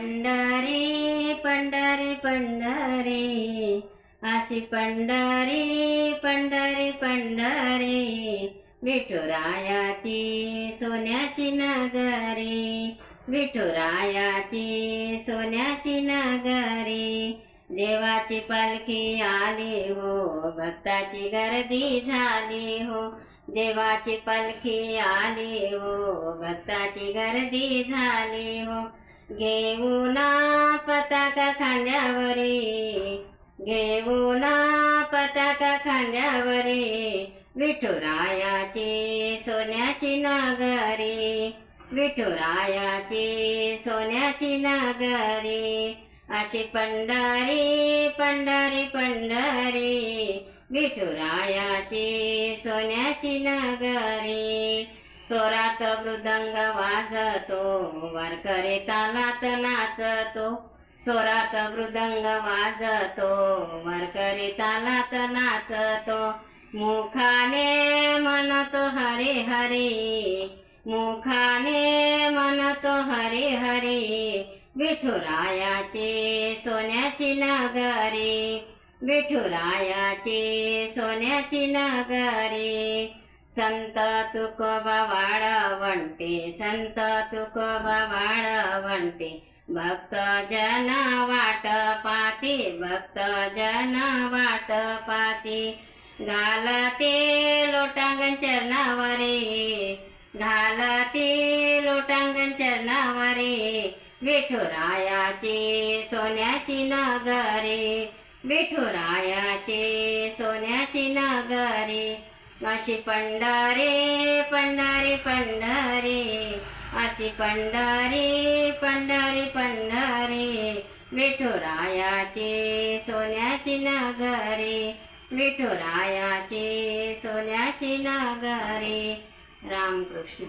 पंढरी पंढरी पंढरी, अशी पंढरी पंढरी पंढरी, विठुरायाची सोन्याची नगरी, विठुरायाची सोन्याची नगरी। देवाची पालखी आली हो, भक्ताची गर्दी झाली हो, देवाची पालखी आली हो, भक्ताची गर्दी झाली हो। घेऊन पताका खांद्यावरी, घेऊन पताका खांद्यावरी, विठुरायाची सोन्याची नगरी, विठुरायाची सोन्याची नगरी। अशी पंढरी पंढरी पंढरी, विठुरायाची सोन्याची नगरी। स्वरात मृदंग वाजतो, वारकरी तालात नाचतो, स्वरात मृदंग वाजतो, वारकरी तालात नाचतो। मुखाने म्हणतो हरी हरी, मुखाने म्हणतो हरी हरी, विठुरायाची सोन्याची नगरी, विठुरायाची सोन्याची नगरी। संत तुकोबा वाळवंटी, संत तुकोबा वाळवंटी, भक्त जन वाट पाती, भक्त जन वाट पाती। घालते लोटांगण चरणावरी, घालते लोटांगण चरणावरी, विठुरायाची सोन्याची नगरी, विठुरायाची सोन्याची नगरी। अशी पंढरी पंढरी पंढरी, अशी पंढरी पंढरी पंढरी, विठुरायाची सोन्याची नगरी, विठुरायाची सोन्याची नगरी। रामकृष्ण।